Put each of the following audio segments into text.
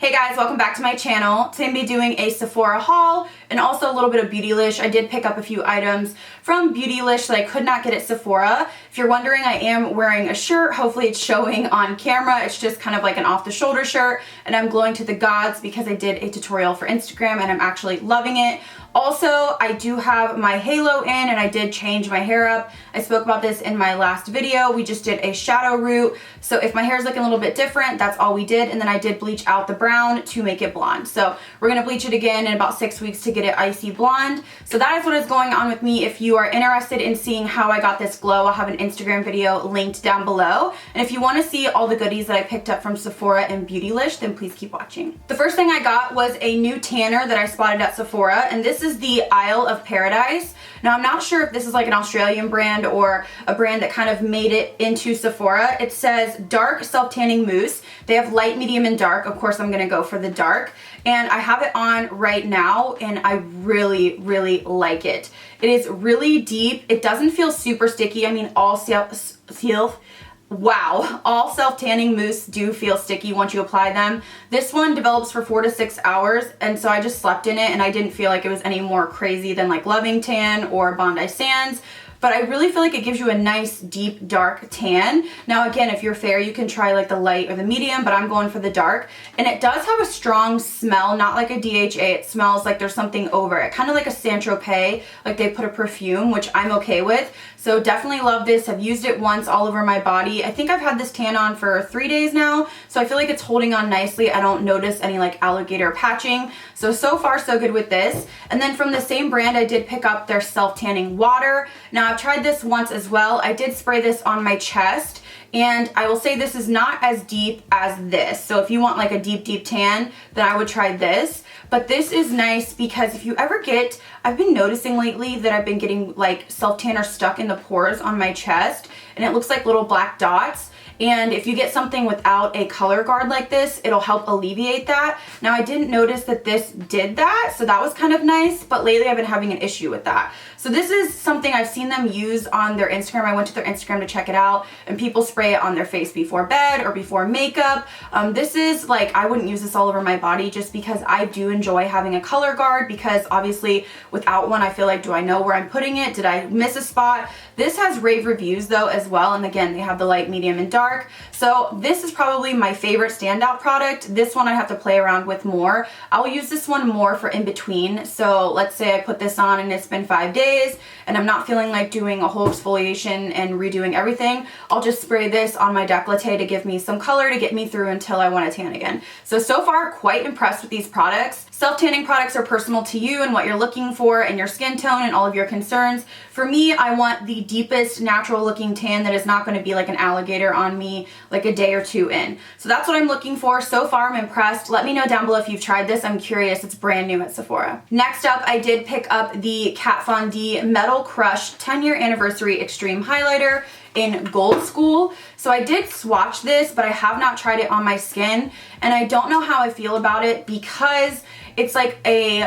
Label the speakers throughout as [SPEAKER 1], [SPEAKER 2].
[SPEAKER 1] Hey guys, welcome back to my channel. Today I'm going to be doing a Sephora haul and also a little bit of Beautylish. I did pick up a few items from Beautylish that I could not get at Sephora. If you're wondering, I am wearing a shirt. Hopefully it's showing on camera. It's just kind of like an off-the-shoulder shirt, and I'm glowing to the gods because I did a tutorial for Instagram and I'm actually loving it. Also, I do have my halo in and I did change my hair up. I spoke about this in my last video. We just did a shadow root. So if my hair is looking a little bit different, that's all we did. And then I did bleach out the brown to make it blonde. So we're going to bleach it again in about 6 weeks to get it icy blonde. So that is what is going on with me. If you are interested in seeing how I got this glow, I'll have an Instagram video linked down below. And if you want to see all the goodies that I picked up from Sephora and Beautylish, then please keep watching. The first thing I got was a new tanner that I spotted at Sephora, and this is the Isle of Paradise. Now I'm not sure if this is like an Australian brand or a brand that kind of made it into Sephora. It says dark self-tanning mousse. They have light, medium, and dark. Of course I'm gonna go for the dark. And I have it on right now and I really, really like it. It is really deep. It doesn't feel super sticky. I mean, all self-tanning mousse do feel sticky once you apply them. This one develops for 4 to 6 hours, and so I just slept in it and I didn't feel like it was any more crazy than like Loving Tan or Bondi Sands. But I really feel like it gives you a nice, deep, dark tan. Now again, if you're fair, you can try like the light or the medium, but I'm going for the dark. And it does have a strong smell, not like a DHA. It smells like there's something over it. Kind of like a Saint-Tropez, like they put a perfume, which I'm okay with. So definitely love this. I've used it once all over my body. I think I've had this tan on for 3 days now. So I feel like it's holding on nicely. I don't notice any like alligator patching. So far so good with this. And then from the same brand, I did pick up their self-tanning water. Now I've tried this once as well. I did spray this on my chest, and I will say this is not as deep as this. So if you want like a deep, deep tan, then I would try this. But this is nice because if you ever get, I've been noticing lately that I've been getting like self-tanner stuck in the pores on my chest, and it looks like little black dots. And if you get something without a color guard like this, it'll help alleviate that. Now I didn't notice that this did that, so that was kind of nice, but lately I've been having an issue with that. So this is something I've seen them use on their Instagram. I went to their Instagram to check it out, and people spray it on their face before bed or before makeup. This is like, I wouldn't use this all over my body just because I do enjoy having a color guard, because obviously without one, I feel like, do I know where I'm putting it? Did I miss a spot? This has rave reviews though as well, and again, they have the light, medium, and dark. So this is probably my favorite standout product. This one I have to play around with more. I'll use this one more for in between. So let's say I put this on and it's been 5 days and I'm not feeling like doing a whole exfoliation and redoing everything. I'll just spray this on my décolleté to give me some color to get me through until I want to tan again. So far quite impressed with these products. Self-tanning products are personal to you and what you're looking for and your skin tone and all of your concerns. For me, I want the deepest natural looking tan that is not going to be like an alligator on me like a day or two in. So that's what I'm looking for. So far, I'm impressed. Let me know down below if you've tried this. I'm curious. It's brand new at Sephora. Next up, I did pick up the Kat Von D Metal Crush 10-year anniversary extreme highlighter in Gold School. So I did swatch this, but I have not tried it on my skin, and I don't know how I feel about it because it's like a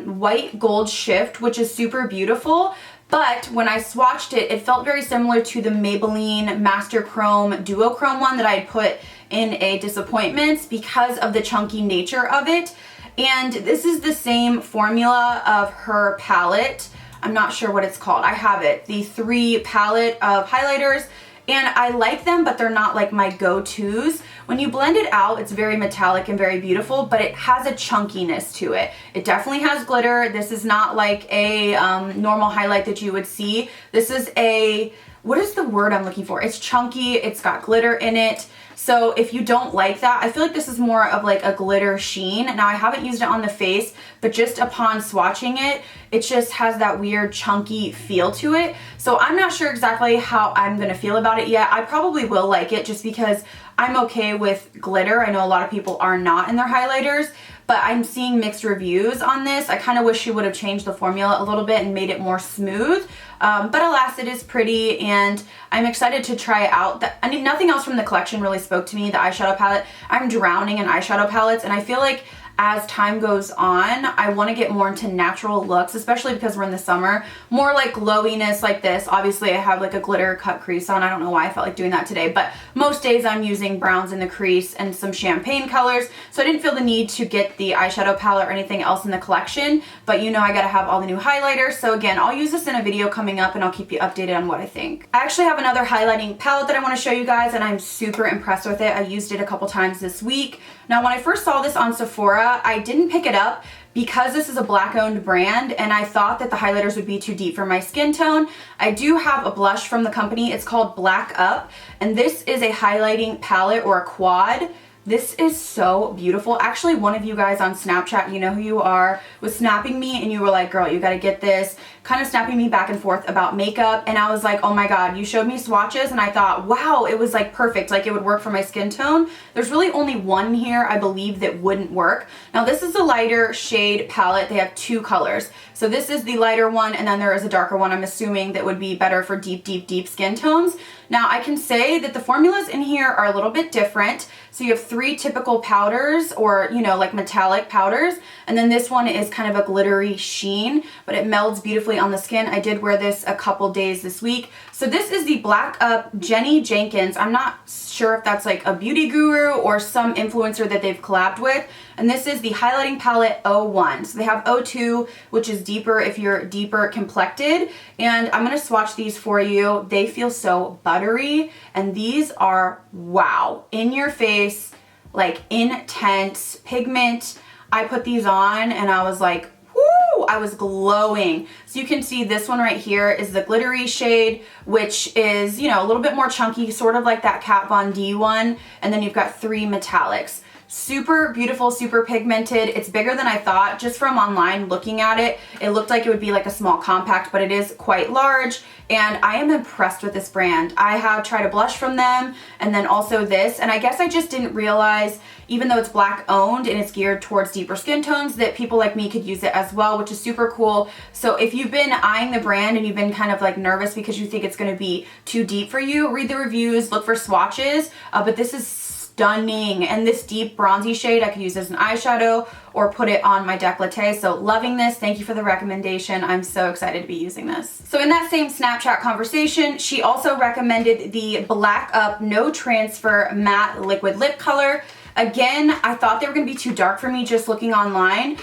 [SPEAKER 1] white gold shift, which is super beautiful. But when I swatched it, it felt very similar to the Maybelline Master Chrome Duochrome one that I had put in a Disappointments because of the chunky nature of it. And this is the same formula of her palette. I'm not sure what it's called. I have it. The 3 palette of highlighters. And I like them, but they're not like my go-tos. When you blend it out, it's very metallic and very beautiful, but it has a chunkiness to it. It definitely has glitter. This is not like a normal highlight that you would see. This is a, what is the word I'm looking for? It's chunky, it's got glitter in it. So if you don't like that, I feel like this is more of like a glitter sheen. Now I haven't used it on the face, but just upon swatching it, it just has that weird chunky feel to it. So I'm not sure exactly how I'm gonna feel about it yet. I probably will like it just because I'm okay with glitter. I know a lot of people are not in their highlighters, but I'm seeing mixed reviews on this. I kind of wish she would have changed the formula a little bit and made it more smooth. But alas, it is pretty, and I'm excited to try it out. I mean, nothing else from the collection really spoke to me. The eyeshadow palette, I'm drowning in eyeshadow palettes, and I feel like as time goes on, I want to get more into natural looks, especially because we're in the summer. More like glowiness like this. Obviously, I have like a glitter cut crease on. I don't know why I felt like doing that today, but most days I'm using browns in the crease and some champagne colors. So I didn't feel the need to get the eyeshadow palette or anything else in the collection, but you know I gotta have all the new highlighters. So again, I'll use this in a video coming up and I'll keep you updated on what I think. I actually have another highlighting palette that I want to show you guys, and I'm super impressed with it. I used it a couple times this week. Now, when I first saw this on Sephora, I didn't pick it up because this is a Black-owned brand, and I thought that the highlighters would be too deep for my skin tone. I do have a blush from the company. It's called Blackup, and this is a highlighting palette or a quad. This is so beautiful. Actually, one of you guys on Snapchat, you know who you are, was snapping me and you were like, girl, you gotta get this, kind of snapping me back and forth about makeup. And I was like, oh my God, you showed me swatches and I thought, wow, it was like perfect. Like it would work for my skin tone. There's really only one here, I believe, that wouldn't work. Now this is a lighter shade palette. They have two colors. So this is the lighter one and then there is a darker one, I'm assuming, that would be better for deep, deep, deep skin tones. Now I can say that the formulas in here are a little bit different. So you have 3 typical powders, or you know, like metallic powders, and then this one is kind of a glittery sheen, but it melds beautifully on the skin. I did wear this a couple days this week. So this is the Blackup Jenny Jenkins. I'm not sure if that's like a beauty guru or some influencer that they've collabed with. And this is the highlighting palette 01. So they have 02, which is deeper if you're deeper complected. And I'm gonna swatch these for you. They feel so buttery, and these are, wow, in your face, like intense pigment. I put these on and I was like, whoo, I was glowing. So you can see this one right here is the glittery shade, which is, you know, a little bit more chunky, sort of like that Kat Von D one. And then you've got 3 metallics. Super beautiful, super pigmented. It's bigger than I thought. Just from online looking at it, it looked like it would be like a small compact, but it is quite large. And I am impressed with this brand. I have tried a blush from them and then also this. And I guess I just didn't realize, even though it's Black owned and it's geared towards deeper skin tones, that people like me could use it as well, which is super cool. So if you've been eyeing the brand and you've been kind of like nervous because you think it's gonna be too deep for you, read the reviews, look for swatches, but this is stunning. And this deep bronzy shade I could use as an eyeshadow or put it on my décolleté. So loving this. Thank you for the recommendation. I'm so excited to be using this. So in that same Snapchat conversation, she also recommended the Blackup No Transfer Matte Liquid Lip Color. Again, I thought they were gonna be too dark for me just looking online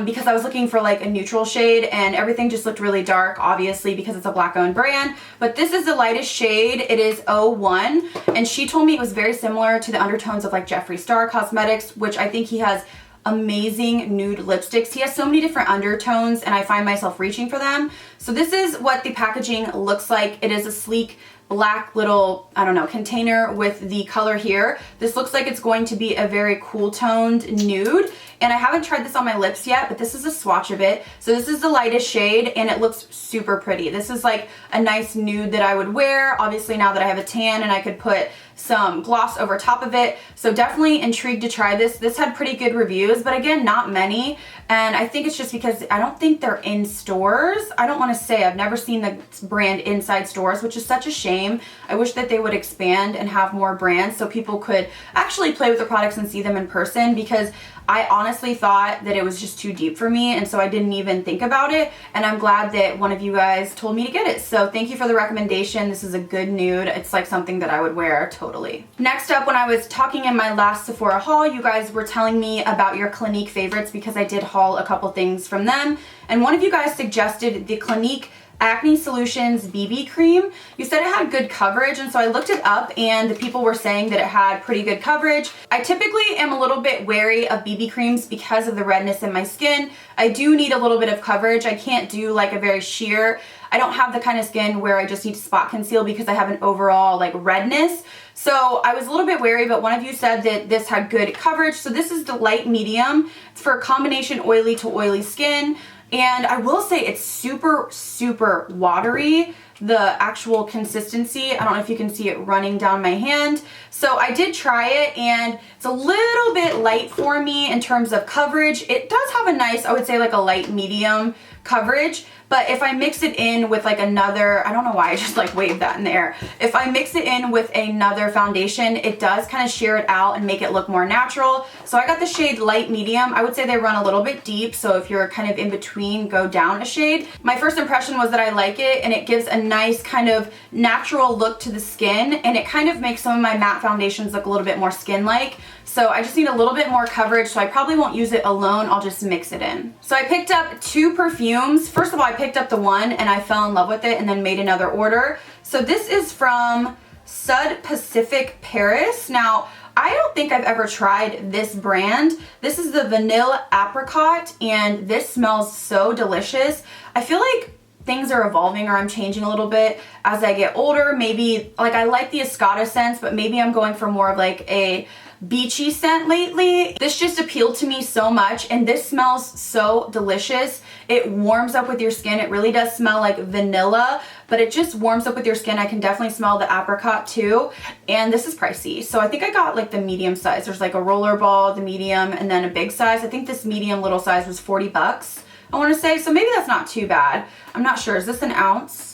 [SPEAKER 1] because I was looking for like a neutral shade and everything just looked really dark, obviously because it's a Black owned brand. But this is the lightest shade. It is 01, and she told me it was very similar to the undertones of like Jeffree Star Cosmetics, which I think he has amazing nude lipsticks. He has so many different undertones and I find myself reaching for them. So this is what the packaging looks like. It is a sleek black little, I don't know, container with the color here. This looks like it's going to be a very cool toned nude, and I haven't tried this on my lips yet, but this is a swatch of it. So this is the lightest shade and it looks super pretty. This is like a nice nude that I would wear, obviously now that I have a tan, and I could put some gloss over top of it. So definitely intrigued to try this. This had pretty good reviews, but again, not many. And I think it's just because I don't think they're in stores. I don't want to say, I've never seen the brand inside stores, which is such a shame. I wish that they would expand and have more brands so people could actually play with the products and see them in person, because I honestly thought that it was just too deep for me, and so I didn't even think about it, and I'm glad that one of you guys told me to get it. So thank you for the recommendation. This is a good nude. It's like something that I would wear totally. Next up, when I was talking in my last Sephora haul, you guys were telling me about your Clinique favorites because I did haul a couple things from them, and one of you guys suggested the Clinique Acne Solutions BB cream. You said it had good coverage, and so I looked it up and the people were saying that it had pretty good coverage. I typically am a little bit wary of BB creams because of the redness in my skin. I do need a little bit of coverage. I can't do like a very sheer. I don't have the kind of skin where I just need to spot conceal because I have an overall like redness. So I was a little bit wary, but one of you said that this had good coverage. So this is the light medium. It's for a combination oily to oily skin. And I will say it's super, super watery, the actual consistency. I don't know if you can see it running down my hand. So I did try it, and it's a little bit light for me in terms of coverage. It does have a nice, I would say like a light medium coverage. But if I mix it in with like another, I don't know why I just like waved that in the air. If I mix it in with another foundation, it does kind of sheer it out and make it look more natural. So I got the shade light medium. I would say they run a little bit deep, so if you're kind of in between, go down a shade. My first impression was that I like it, and it gives a nice kind of natural look to the skin, and it kind of makes some of my matte foundations look a little bit more skin-like. So I just need a little bit more coverage, so I probably won't use it alone. I'll just mix it in. So I picked up 2 perfumes. First of all, I picked up the one and I fell in love with it and then made another order. So this is from Sud Pacific Paris. Now, I don't think I've ever tried this brand. This is the Vanilla Apricot, and this smells so delicious. I feel like things are evolving, or I'm changing a little bit as I get older. Maybe, like, I like the Escada scents, but maybe I'm going for more of like a beachy scent lately. This just appealed to me so much, and this smells so delicious. It warms up with your skin. It really does smell like vanilla, but it just warms up with your skin. I can definitely smell the apricot too, and this is pricey. So I think I got like the medium size. There's like a roller ball, the medium, and then a big size. I think this medium little size was 40 bucks, I want to say. So maybe that's not too bad. I'm not sure. Is this an ounce?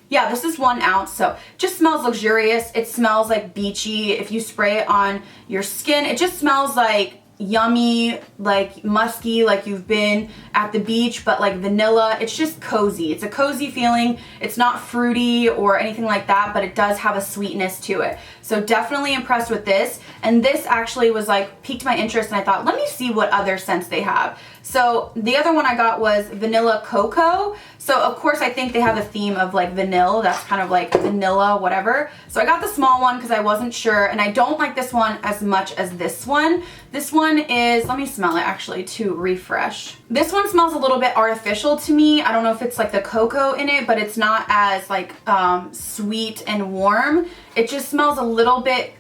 [SPEAKER 1] Yeah, this is 1 ounce, so it just smells luxurious. It smells like beachy. If you spray it on your skin, it just smells like yummy, like musky, like you've been at the beach, but like vanilla. It's just cozy. It's a cozy feeling. It's not fruity or anything like that, but it does have a sweetness to it. So definitely impressed with this. And this actually was like piqued my interest, and I thought, let me see what other scents they have. So the other one I got was Vanilla Cocoa. So of course I think they have a theme of like vanilla. That's kind of like vanilla whatever. So I got the small one because I wasn't sure, and I don't like this one as much as this one. This one is, let me smell it actually to refresh. This one smells a little bit artificial to me. I don't know if it's like the cocoa in it, but it's not as like sweet and warm. It just smells a little bit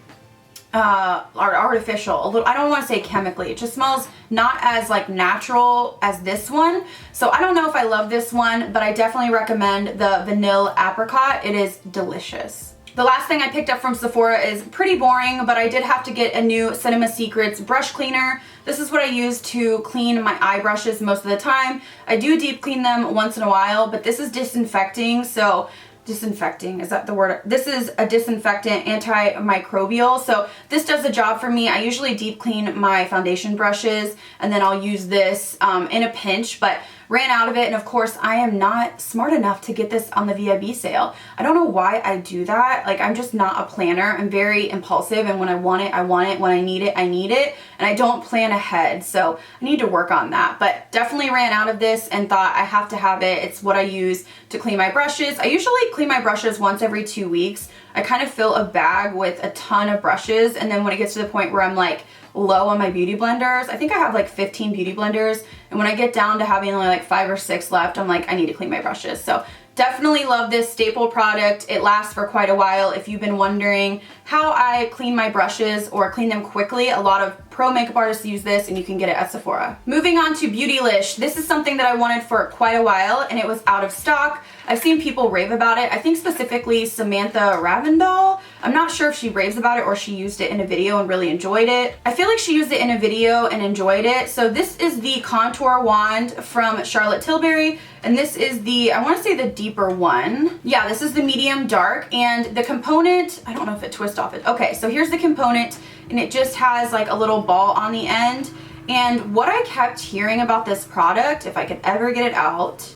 [SPEAKER 1] artificial, a little, I don't want to say chemically. It just smells not as like natural as this one. So I don't know if I love this one, but I definitely recommend the Vanilla Apricot. It is delicious. The last thing I picked up from Sephora is pretty boring, but I did have to get a new Cinema Secrets brush cleaner. This is what I use to clean my eye brushes most of the time. I do deep clean them once in a while, but this is disinfecting, so disinfecting, is that the word? This is a disinfectant, antimicrobial, so this does the job for me. I usually deep clean my foundation brushes, and then I'll use this in a pinch, but ran out of it, and of course I am not smart enough to get this on the VIB sale. I don't know why I do that. Like, I'm just not a planner. I'm very impulsive, and when I want it, I want it. When I need it, and I don't plan ahead, so I need to work on that. But definitely ran out of this and thought I have to have it. It's what I use to clean my brushes. I usually clean my brushes once every 2 weeks. I kind of fill a bag with a ton of brushes, and then when it gets to the point where I'm like low on my beauty blenders, I think I have like 15 beauty blenders, and when I get down to having only like 5 or 6 left, I'm like, I need to clean my brushes. So definitely love this staple product. It lasts for quite a while. If you've been wondering how I clean my brushes or clean them quickly, a lot of pro makeup artists use this, and you can get it at Sephora. Moving on to Beautylish. This is something that I wanted for quite a while, and it was out of stock. I've seen people rave about it. I think specifically Samantha Ravindal. I'm not sure if she raves about it or she used it in a video and really enjoyed it. I feel like she used it in a video and enjoyed it. So this is the contour wand from Charlotte Tilbury, and this is the, I want to say the deeper one. Yeah, this is the medium dark, and the component, I don't know if it twists off it. Okay, so here's the component, and it just has like a little ball on the end. And what I kept hearing about this product, if I could ever get it out,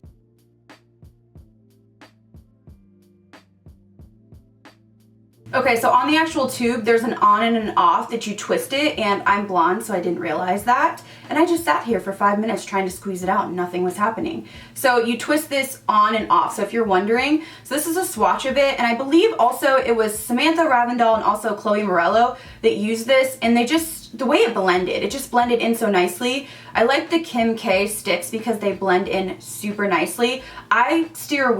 [SPEAKER 1] okay, so on the actual tube, there's an on and an off that you twist it, and I'm blonde, so I didn't realize that. And I just sat here for 5 minutes trying to squeeze it out, and nothing was happening. So you twist this on and off, so if you're wondering. So this is a swatch of it, and I believe also it was Samantha Ravindal and also Chloe Morello that used this, and they just, the way it blended, it just blended in so nicely. I like the Kim K sticks because they blend in super nicely. I steer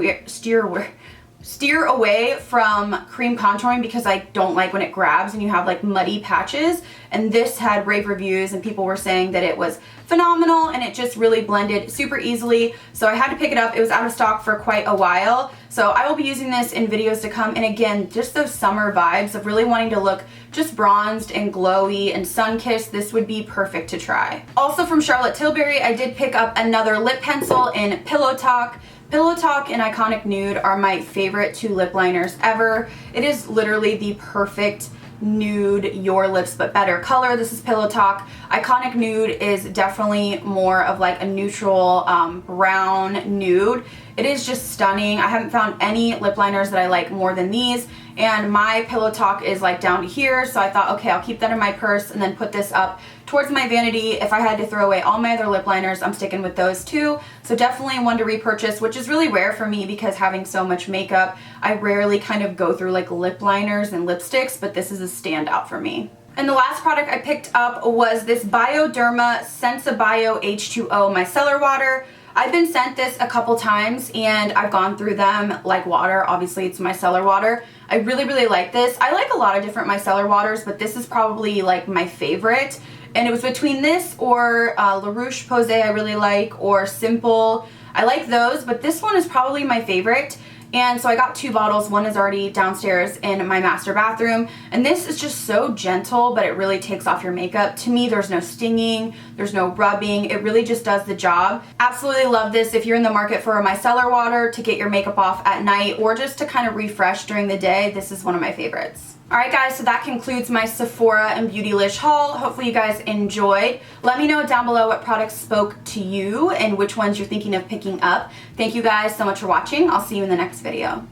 [SPEAKER 1] steer away from cream contouring because I don't like when it grabs and you have like muddy patches, and this had rave reviews and people were saying that it was phenomenal and it just really blended super easily. So I had to pick it up. It was out of stock for quite a while. So I will be using this in videos to come, and again, just those summer vibes of really wanting to look just bronzed and glowy and sun-kissed, this would be perfect to try. Also from Charlotte Tilbury, I did pick up another lip pencil in Pillow Talk. Pillow Talk and Iconic Nude are my favorite two lip liners ever. It is literally the perfect nude, your lips but better color. This is Pillow Talk. Iconic Nude is definitely more of like a neutral brown nude. It is just stunning. I haven't found any lip liners that I like more than these, and my Pillow Talk is like down to here, so I thought, okay, I'll keep that in my purse and then put this up towards my vanity. If I had to throw away all my other lip liners, I'm sticking with those two. So definitely one to repurchase, which is really rare for me because having so much makeup, I rarely kind of go through like lip liners and lipsticks, but this is a standout for me. And the last product I picked up was this Bioderma Sensibio H2O micellar water. I've been sent this a couple times and I've gone through them like water. Obviously it's micellar water. I really, really like this. I like a lot of different micellar waters, but this is probably like my favorite. And it was between this or La Roche-Posay I really like, or Simple. I like those, but this one is probably my favorite. And so I got 2 bottles. One is already downstairs in my master bathroom. And this is just so gentle, but it really takes off your makeup. To me, there's no stinging, there's no rubbing. It really just does the job. Absolutely love this if you're in the market for a micellar water to get your makeup off at night or just to kind of refresh during the day. This is one of my favorites. Alright guys, so that concludes my Sephora and Beautylish haul. Hopefully you guys enjoyed. Let me know down below what products spoke to you and which ones you're thinking of picking up. Thank you guys so much for watching. I'll see you in the next video.